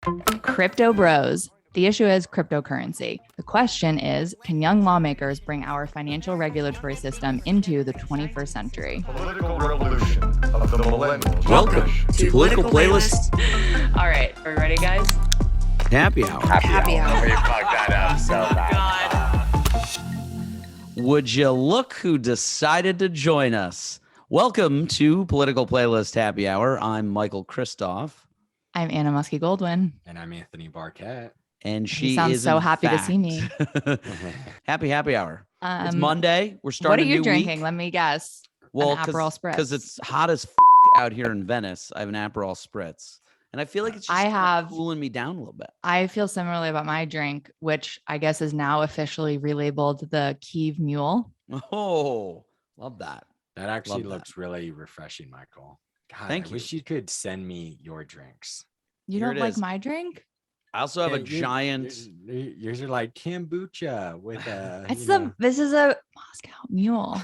Crypto bros. The issue is cryptocurrency. The question is, can young lawmakers bring our financial regulatory system into the 21st century? Political revolution of the millennials. Welcome to Political Playlist. All right, are we ready, guys? Happy Hour. Happy hour. We fucked that up so bad. Would you look who decided to join us? Welcome to Political Playlist Happy Hour. I'm Michael Kristoff. I'm Anna Muskie-Goldwyn. And I'm Anthony Barquette. And she sounds is so in happy to fact, see me. Happy hour. It's Monday. We're starting. What are you a new drinking? week. Let me guess. Well, An Aperol Spritz. because it's hot as out here in Venice. I have an Aperol Spritz, and I feel like it's just cooling me down a little bit. I feel similarly about my drink, which I guess is now officially relabeled the Kiev Mule. Oh, love that. That actually Love that. looks really refreshing, Michael. God, Thank I you. wish you could send me your drinks. You Here don't it like is. my drink? I also have a Yeah, giant. Yours are like kombucha with a. This is a Moscow Mule.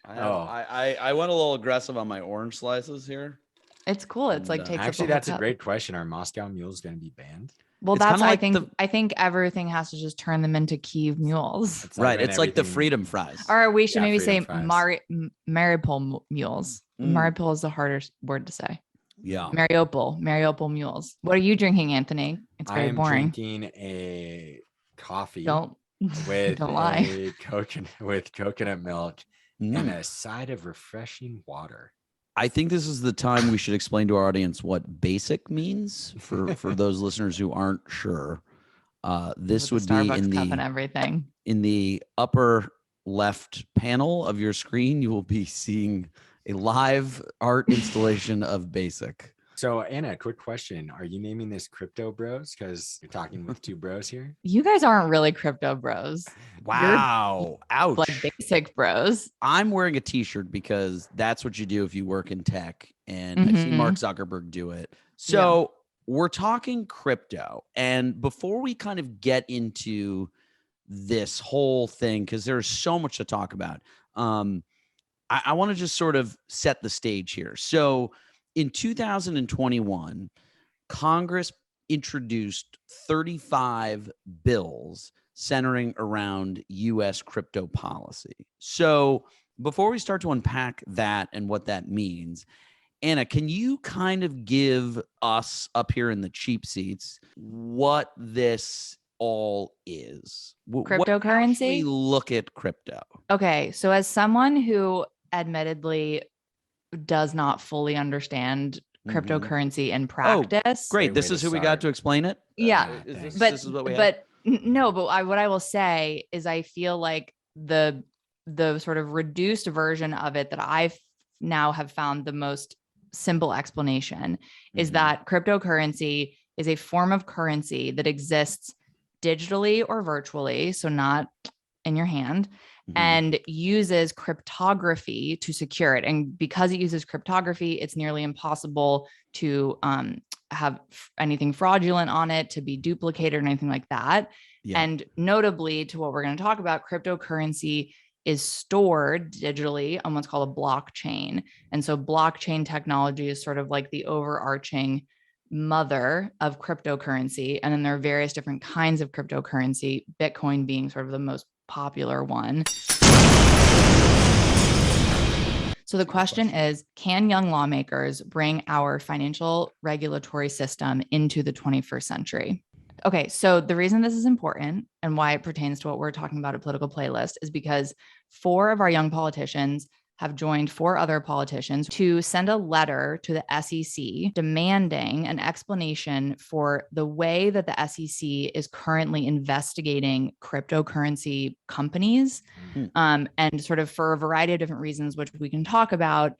I went a little aggressive on my orange slices here. It's cool. It's like And, takes Actually, up the whole that's a cup. great question. Are Moscow mules going to be banned? Well, It's that's kinda like I think everything has to just turn them into Kiev mules. Right. when It's like the everything- freedom fries. Or we should Yeah, maybe say freedom fries. Mariupol mules. Mm. Mariupol is the harder word to say. Yeah. Mariupol mules. What are you drinking, Anthony? It's I very am boring. drinking a coffee Don't with don't lie. a coconut milk Mm. and a side of refreshing water. I think this is the time we should explain to our audience what basic means for those listeners who aren't sure. This With would the be Starbucks in cup and the everything. upper left panel of your screen. You will be seeing a live art installation of basic. So, Anna, quick question. Are you naming this Crypto Bros? Because you're talking with two bros here. You guys aren't really crypto bros. Wow. Ouch. Like basic bros. I'm wearing a t-shirt because that's what you do if you work in tech. And I've seen Mhm. Mark Zuckerberg do it. So we're talking crypto. And before we kind of get into this whole thing, because there's so much to talk about, I want to just sort of set the stage here. So in 2021, Congress introduced 35 bills centering around U.S. crypto policy. So before we start to unpack that and what that means, Anna, can you kind of give us up here in the cheap seats what this all is? How do Cryptocurrency? we look at crypto? Okay, so as someone who admittedly does not fully understand Mhm. cryptocurrency in practice. Great. Great This way is to who we got start. to explain it. Yeah, Is but this is what we have? but no, but what I will say is I feel like the sort of reduced version of it that I've now have found the most simple explanation is Mhm. that cryptocurrency is a form of currency that exists digitally or virtually, so not in your hand, Mhm. and uses cryptography to secure it. And because it uses cryptography, it's nearly impossible to have anything fraudulent on it, to be duplicated or anything like that. Yeah. And notably, to what we're going to talk about, cryptocurrency is stored digitally on what's called a blockchain. And so blockchain technology is sort of like the overarching mother of cryptocurrency. And then there are various different kinds of cryptocurrency, Bitcoin being sort of the most popular one. So the question is, can young lawmakers bring our financial regulatory system into the 21st century? Okay, so the reason this is important and why it pertains to what we're talking about at Political Playlist is because 4 of our young politicians have joined 4 other politicians to send a letter to the SEC demanding an explanation for the way that the SEC is currently investigating cryptocurrency companies. And sort of for a variety of different reasons, which we can talk about,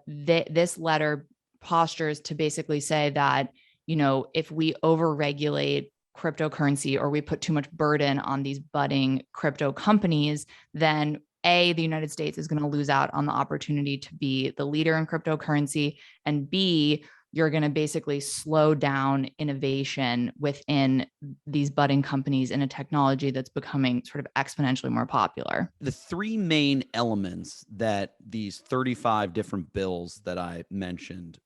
this letter postures to basically say that, you know, if we overregulate cryptocurrency or we put too much burden on these budding crypto companies, then A, the United States is going to lose out on the opportunity to be the leader in cryptocurrency, and B, you're going to basically slow down innovation within these budding companies in a technology that's becoming sort of exponentially more popular. The 3 main elements that these 35 different bills that I mentioned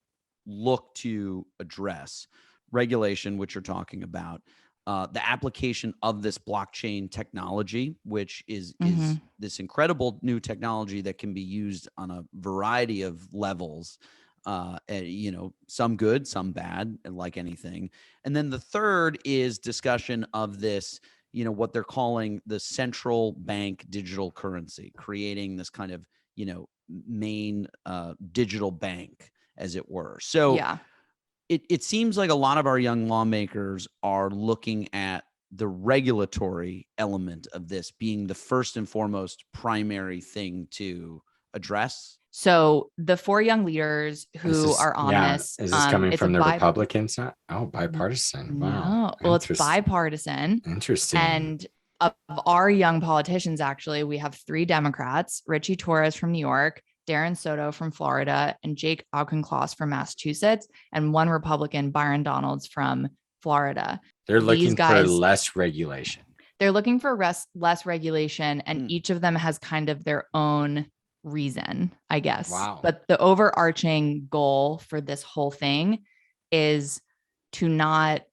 look to address regulation, which you're talking about, the application of this blockchain technology, which is this incredible new technology that can be used on a variety of levels, you know, some good, some bad, and like anything. And then the third is discussion of this, you know, what they're calling the central bank digital currency, creating this kind of, you know, main digital bank, as it were. So Yeah. it seems like a lot of our young lawmakers are looking at the regulatory element of this being the first and foremost primary thing to address. So the four young leaders who are on this, is this coming it's from a the Republican side? Oh, bipartisan. Wow. No, well, it's bipartisan. Interesting. And of our young politicians, actually, we have three Democrats: Richie Torres from New York, Darren Soto from Florida, and Jake Auchincloss from Massachusetts, and one Republican, Byron Donalds from Florida. They're looking for less regulation. They're looking for less regulation, and each of them has kind of their own reason, I guess. Wow. But the overarching goal for this whole thing is to not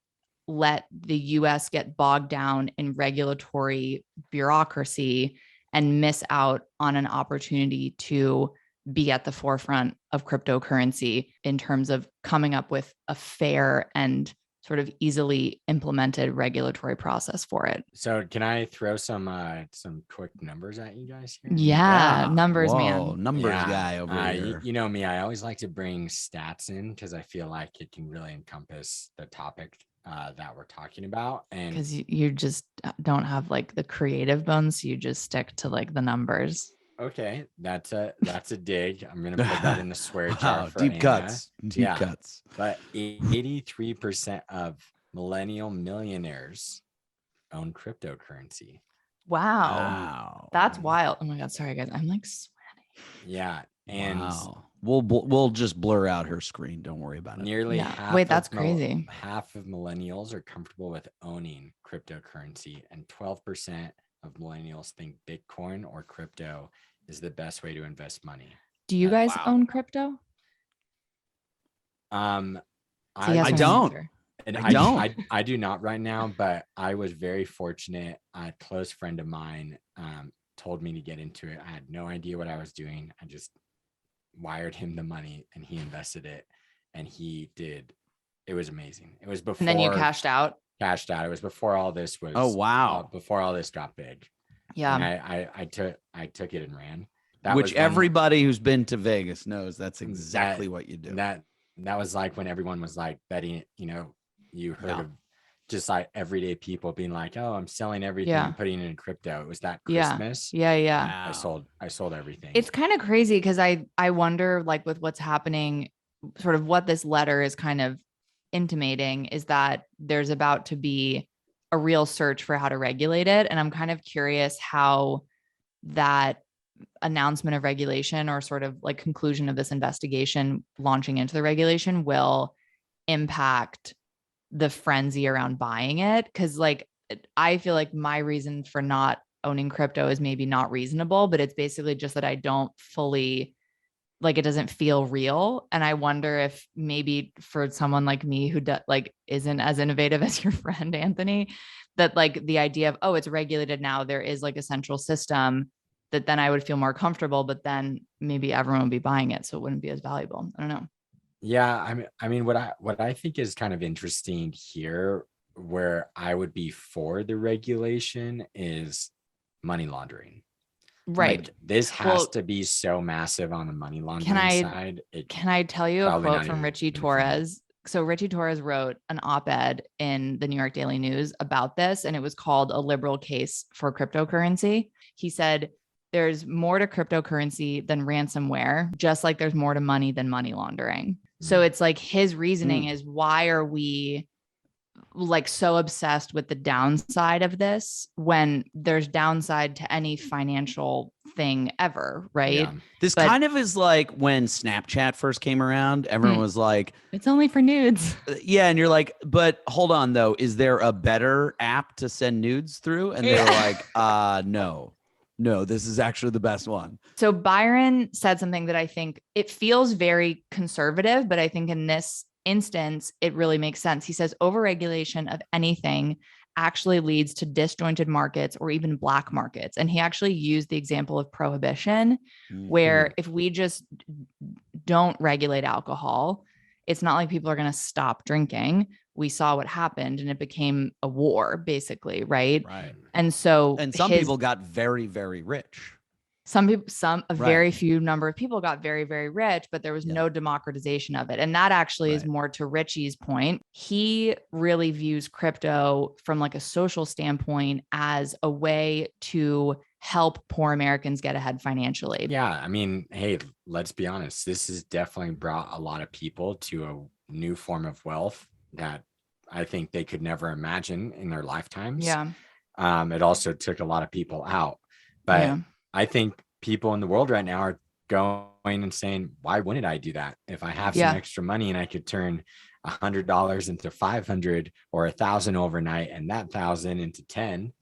let the US get bogged down in regulatory bureaucracy and miss out on an opportunity to be at the forefront of cryptocurrency in terms of coming up with a fair and sort of easily implemented regulatory process for it. So can I throw some quick numbers at you guys here? Yeah, numbers, Whoa, man. Numbers guy over here. You know me, I always like to bring stats in because I feel like it can really encompass the topic that we're talking about. And because you just don't have like the creative bones, so you just stick to like the numbers. Okay, that's a dig. I'm gonna put that in the swear jar for deep Anna. cuts. Deep cuts. But 83% of millennial millionaires own cryptocurrency. Wow. That's wild. Oh my God, sorry guys, I'm like sweating. Yeah, and we'll just blur out her screen. Don't worry about it. Nearly half. Wait, that's crazy. Half of millennials are comfortable with owning cryptocurrency, and 12% of millennials think Bitcoin or crypto is the best way to invest money. Do you guys own crypto? I don't. And I don't. I do not right now, but I was very fortunate. A close friend of mine told me to get into it. I had no idea what I was doing. I just wired him the money and he invested it, and he did. It was amazing. It was before. And then you cashed out. It was before all this was. Oh wow! Before all this got big. Yeah. And I took it and ran. Which everybody who's been to Vegas knows that's exactly what you do. That was like when everyone was like betting. You know, you heard of just like everyday people being like, "Oh, I'm selling everything and putting it in crypto." It was that Christmas. Yeah. Wow. I sold everything. It's kind of crazy because I wonder, like, with what's happening, sort of what this letter is kind of intimating is that there's about to be a real search for how to regulate it. And I'm kind of curious how that announcement of regulation, or sort of like conclusion of this investigation launching into the regulation, will impact the frenzy around buying it. Cause like, I feel like my reason for not owning crypto is maybe not reasonable, but it's basically just that I don't fully, like, it doesn't feel real. And I wonder if maybe for someone like me who isn't as innovative as your friend Anthony, that like the idea of, oh, it's regulated now, there is like a central system, that then I would feel more comfortable, but then maybe everyone would be buying it, so it wouldn't be as valuable. I don't know. Yeah, I mean, what I think is kind of interesting here, where I would be for the regulation, is money laundering. Right. Like, this has to be so massive on the money laundering side. Can I tell you a quote from Richie Torres? So Richie Torres wrote an op-ed in the New York Daily News about this, and it was called "A Liberal Case for Cryptocurrency." He said, "There's more to cryptocurrency than ransomware, just like there's more to money than money laundering." So it's like his reasoning is, why are we like so obsessed with the downside of this when there's downside to any financial thing ever, right? Yeah. This kind of is like when Snapchat first came around, everyone was like, it's only for nudes. Yeah. And you're like, but hold on though, is there a better app to send nudes through? And they're like, no, this is actually the best one. So Byron said something that I think, it feels very conservative, but I think in this instance, it really makes sense. He says overregulation of anything actually leads to disjointed markets or even black markets. And he actually used the example of prohibition, where if we just don't regulate alcohol, it's not like people are going to stop drinking. We saw what happened and it became a war, basically, right? Right. And so some people got very, very rich. A very few number of people got very, very rich, but there was no democratization of it. And that actually is more to Richie's point. He really views crypto from like a social standpoint as a way to help poor Americans get ahead financially. Yeah. I mean, hey, let's be honest. This has definitely brought a lot of people to a new form of wealth that I think they could never imagine in their lifetimes. Yeah. It also took a lot of people out. But I think people in the world right now are going and saying, why wouldn't I do that? If I have some extra money and I could turn $100 into 500 or 1,000 overnight and that 1,000 into 10,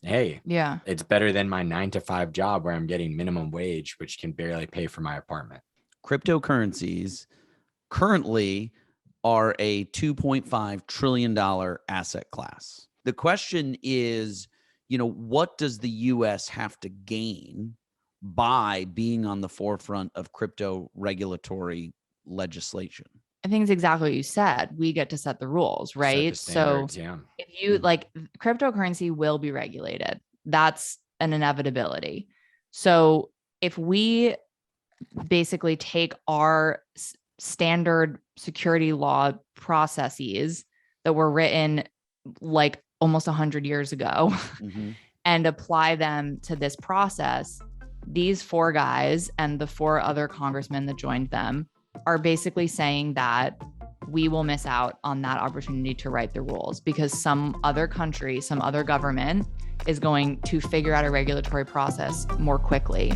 hey, it's better than my 9-to-5 job where I'm getting minimum wage, which can barely pay for my apartment. Cryptocurrencies currently are a $2.5 trillion asset class. The question is, what does the US have to gain by being on the forefront of crypto regulatory legislation? I think it's exactly what you said. We get to set the rules, right? So if you like, cryptocurrency will be regulated. That's an inevitability. So if we basically take our standard security law processes that were written like almost 100 years ago and apply them to this process, these 4 guys and the 4 other congressmen that joined them are basically saying that we will miss out on that opportunity to write the rules because some other country, some other government is going to figure out a regulatory process more quickly.